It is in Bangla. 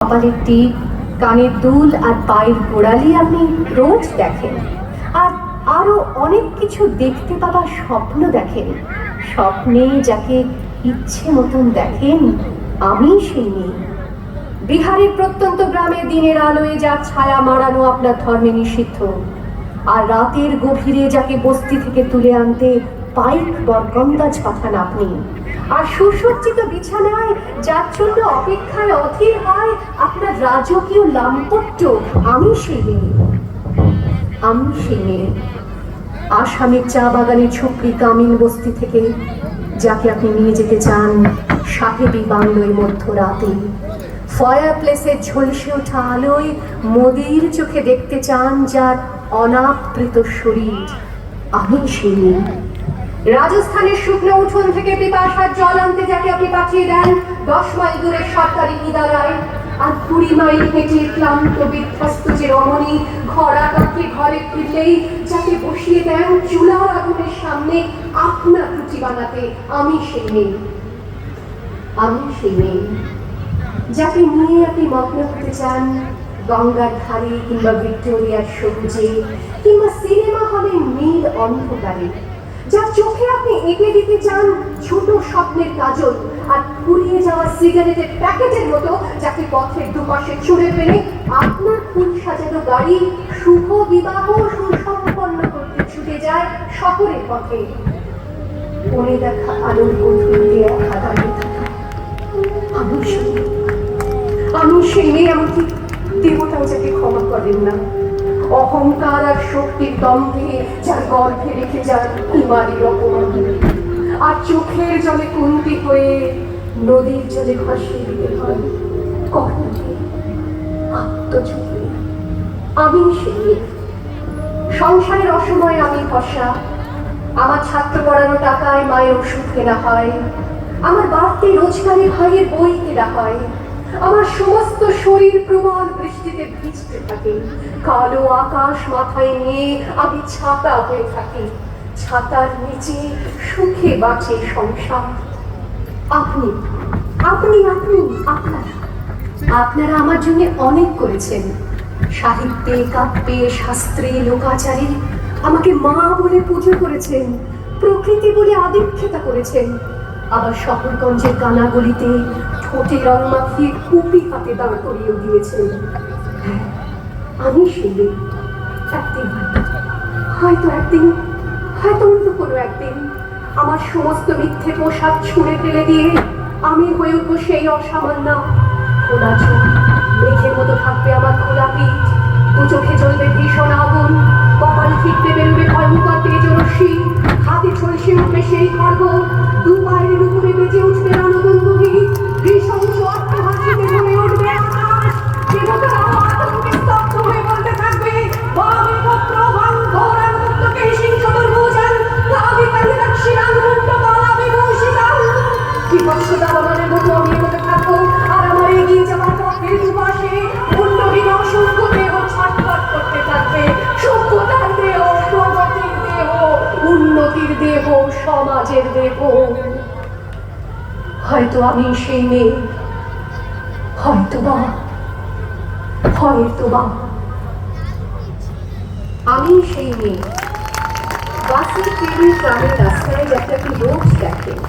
কপালের টিপ, কানের দুল আর পায়ের গোড়ালি আপনি রোজ দেখেন। আর আরো অনেক কিছু দেখতে পাবার স্বপ্ন দেখেন। স্বপ্নে যাকে ইচ্ছে মতন দেখেন, আমি সেই মেয়ে। বিহারের প্রত্যন্ত গ্রামে দিনের আলোয় যার ছায়া মারানো আপনার ধর্মে নিষিদ্ধ, আর রাতের গভীরে যাকে বস্তি থেকে তুলে আনতে পাইক বরকন্দাজ পাঠান আপনি, আর সুসজ্জিত বিছানায় যার জন্য অপেক্ষায় অধীর হয় আপনার রাজকীয় লাম্পট্য, আমি সেই মেয়ে। আমি সেই মেয়ে। আসামের চা বাগানের ঝুপড়ি কামিল বস্তি থেকে যাকে আপনি নিয়ে যেতে চান সাহেবী বাংলোয় মধ্যরাতে, ফায়ার প্লেসের ঝলসে ওঠা আলোয় মোদির চোখে দেখতে চান যার অনাবৃত শরীর, আমি সেই মেয়ে। রাজস্থানের শুকনো উঠোন থেকে পিপাসার জল আনতে যাকে আপনি পাঠিয়ে দেন 10 মাইল দূরের সরকারি নিদারায়, আর 20 মাইল হেঁটে ক্লান্ত বিধ্বস্ত যে রমণী ঘরা কাকে ঘরে ফিরলেই যাকে বসিয়ে দেন চুলার আগুনের সামনে আপনার রুটি বানাতে, আমি সেই মেয়ে। আমি সেই মেয়ে যাকে নিয়ে আপনি মগ্ন হতে চান গঙ্গার ধারে কিংবা ভিক্টোরিয়ার সবুজে কিংবা সিনেমা হলের নীল অন্ধকারে, যার চোখে আপনি এঁকে দিতে চান ছোট স্বপ্নের কাজল, আর পুড়িয়ে যাওয়া সিগারেটের প্যাকেটের মতো যাকে পথের দুপাশে ছুঁড়ে ফেলে আপনার ফুল সাজানো গাড়ি শুভ বিবাহ সুসম্পন্ন করতে ছুটে যায় শহরের পথে। পড়ে দেখা আলোর গভীর দিয়ে আদালত, আমি সেই মেয়ে। এমনকি দেবতাও যাকে ক্ষমা করেন না, অহংকার আর শক্তির দম্ভে যার গর্ভে রেখে যান কুমারীর অপমান, আর চোখের জলে কুন্তি হয়ে নদীর জলে ভাসিয়ে দিতে হয় কর্ণকে আত্মচোখে। আমি সেই মেয়ে। সংসারের অসময়ে আমি ভরসা, আমার ছাত্র পড়ানো টাকায় মায়ের ওষুধ কেনা হয়, আমার বাড়তি রোজগারে ভাইয়ের বই কেনা হয়, আমার সমস্ত শরীর প্রবল বৃষ্টিতে ভিজতে থাকে, কালো আকাশ মাথায় নিয়ে আমি ছাতা হয়ে থাকি, ছাতার নিচে সুখে বাঁচে সংসার। আপনি আপনি আপনি আপনারা আপনারা আমার জন্য অনেক করেছেন। সাহিত্যে, কাব্যে, শাস্ত্রে, লোকাচারে আমাকে মা বলে পুজো করেছেন, প্রকৃতি বলে আদিক্ষেতা করেছেন। আবার শহরগঞ্জের কানাগলিতে ঠোঁটে রং মাখিয়ে কুপি হাতে দাঁড় করিয়ে দিয়েছেন। হ্যাঁ, আমি সেই মেয়ে। একদিন হয়তো অন্য কোনো একদিন আমার সমস্ত মিথ্যে পোশাক ছুঁড়ে ফেলে দিয়ে আমি হয়ে উঠবো সেই অসামান্য। খোলা চোখ, মেঘের মতো থাকবে আমার খোলা পিঠ, দু চোখে জ্বলবে ভীষণ আগুন, কপাল ফিরতে বেরোবে ভয়ঙ্কর তেজরশ্মি, হাতে ঝলসে উঠবে সেই খড়গ, দু পায়ের উপরে বেজে উঠবে রণদুন্দুভি, নৃশংস অট্টহাসিতে ভরে উঠবে আকাশ, দেবতারা আতঙ্কে স্তব্ধ হয়ে বলতে থাকবে বামে পত্র বান্ধরার মুক্তকে সিংহদর ভোজন লাভে কালে রাক্ষী রাঙ্গুণ্ড বালাবে বংশীকাল। বিপক্ষ দাবানের মতো আমি এগোতে থাকবো, আর আমার এগিয়ে যাওয়ার পথের দুপাশে মুন্ডহীন অসংখ্য দেহ ছটফট করতে থাকবে। সভ্যতার দেহ, প্রগতির দেহ, উন্নতির দেহ, সমাজের দেহ। হয়তো আমি সেই মেয়ে, হয়তোবা আমি সেই মেয়ে। বাসে ট্রেনের ট্রামের রাস্তায় যাতে আপনি রোজ দেখেন।